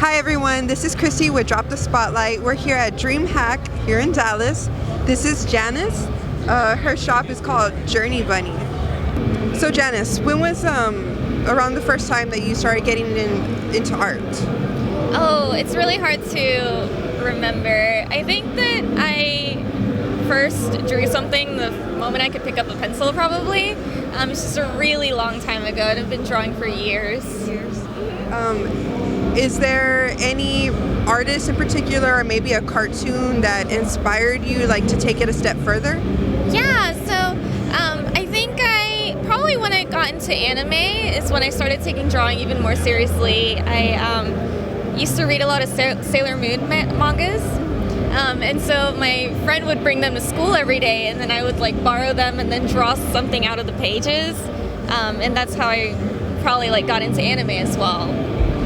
Hi everyone, this is Christy with Drop the Spotlight. We're here at Dreamhack here in Dallas. This is Janice. Her shop is called Journey Bunny. So Janice, when was around the first time that you started getting into art? Oh, it's really hard to remember. I think that I first drew something the moment I could pick up a pencil, probably. It's just a really long time ago, and I've been drawing for years. Is there any artist in particular, or maybe a cartoon that inspired you, like, to take it a step further? Yeah, so I think probably when I got into anime is when I started taking drawing even more seriously. I used to read a lot of Sailor Moon mangas, and so my friend would bring them to school every day, and then I would borrow them and then draw something out of the pages, and that's how I probably got into anime as well.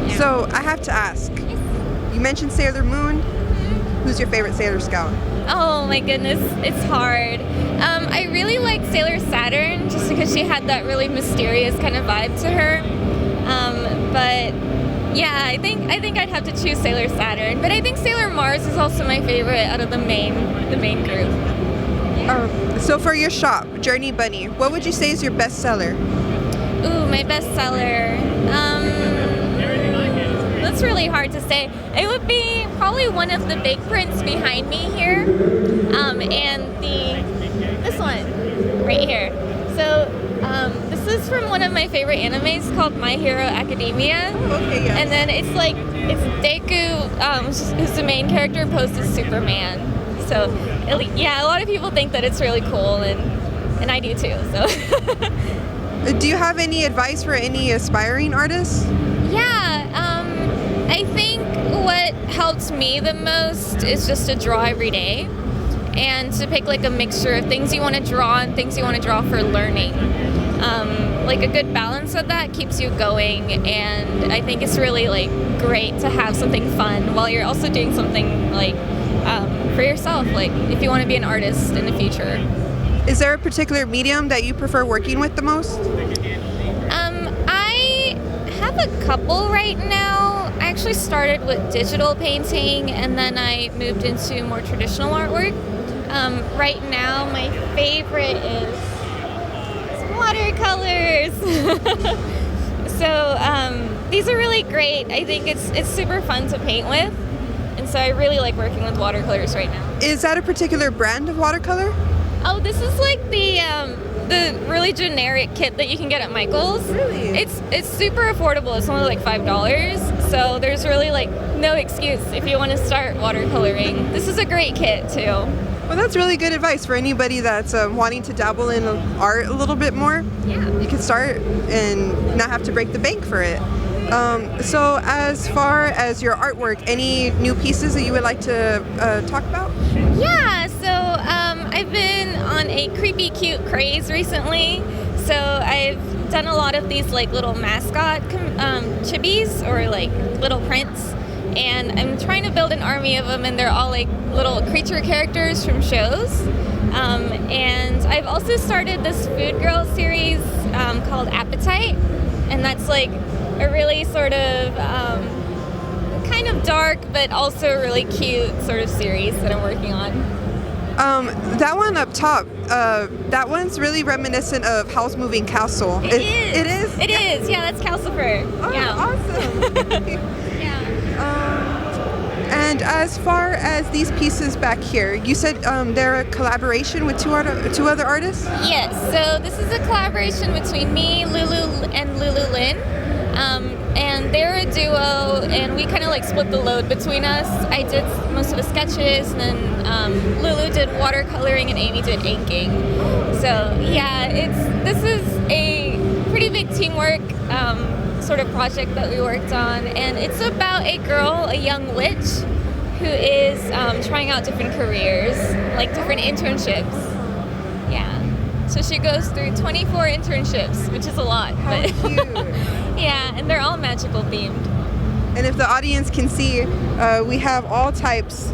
Yeah. So I have to ask, you mentioned Sailor Moon. Who's your favorite Sailor Scout? Oh my goodness, it's hard. I really liked Sailor Saturn just because she had that really mysterious kind of vibe to her. But yeah, I think I'd have to choose Sailor Saturn. But I think Sailor Mars is also my favorite out of the main group. Yeah. So for your shop, Journey Bunny, what would you say is your best seller? Ooh, my best seller. That's really hard to say. It would be probably one of the big prints behind me here, and this one right here. So this is from one of my favorite animes called My Hero Academia. Oh, okay, yeah. And then it's Deku, who's the main character, posed as Superman. So yeah, a lot of people think that it's really cool, and I do too. So. Do you have any advice for any aspiring artists? Yeah, I think what helps me the most is just to draw every day and to pick a mixture of things you want to draw and things you want to draw for learning. A good balance of that keeps you going, and I think it's really great to have something fun while you're also doing something for yourself, if you want to be an artist in the future. Is there a particular medium that you prefer working with the most? I have a couple right now. I actually started with digital painting, and then I moved into more traditional artwork. Right now, my favorite is watercolors. So these are really great. I think it's super fun to paint with, and so I really like working with watercolors right now. Is that a particular brand of watercolor? Oh, this is the really generic kit that you can get at Michael's. Really? It's super affordable. It's only $5. So there's really no excuse if you want to start watercoloring. This is a great kit too. Well, that's really good advice for anybody that's wanting to dabble in art a little bit more. Yeah. You can start and not have to break the bank for it. So as far as your artwork, any new pieces that you would like to talk about? Yeah, so I've been on a creepy cute craze recently. So I've done a lot of these little mascot chibis or little prints, and I'm trying to build an army of them, and they're all little creature characters from shows. And I've also started this food girl series called Appetite, and that's a really sort of kind of dark but also really cute sort of series that I'm working on. That one up top, that one's really reminiscent of Howl's Moving Castle. It is. It is? It is, yeah, that's Calcifer. Oh, yeah. Awesome. Yeah. And as far as these pieces back here, you said they're a collaboration with two other artists? Yes, so this is a collaboration between me, Lulu, and Lulu Lin. And they're a duo, and we kind of split the load between us. I did most of the sketches, and then Lulu did watercoloring, and Amy did inking. So yeah, this is a pretty big teamwork sort of project that we worked on, and it's about a girl, a young witch, who is trying out different careers, different internships. Yeah. So she goes through 24 internships, which is a lot. How but cute. Yeah, and they're all magical themed. And if the audience can see, we have all types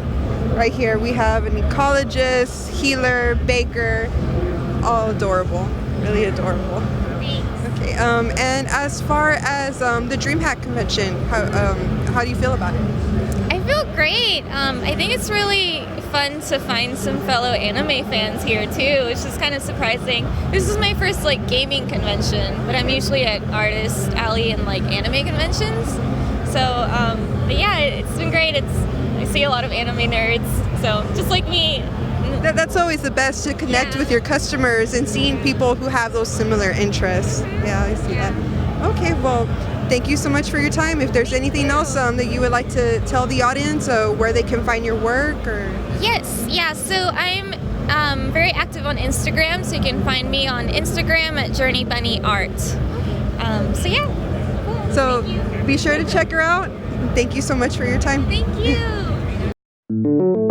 right here. We have an ecologist, healer, baker, all adorable, really adorable. Thanks. Okay, and as far as the Dreamhack convention, how do you feel about it? I feel great. I think it's really fun to find some fellow anime fans here too, which is kind of surprising. This is my first like gaming convention, but I'm usually at Artist Alley and like anime conventions. So, but yeah, it's been great. I see a lot of anime nerds, so just like me. That's always the best, to connect with your customers and seeing people who have those similar interests. Yeah, I see that. Okay, well, thank you so much for your time. If there's anything else that you would like to tell the audience, where they can find your work, or Yes, yeah. So I'm very active on Instagram, so you can find me on Instagram at JourneyBunnyArt. So yeah. Cool. So Thank you. be sure to check her out. Thank you so much for your time. Thank you.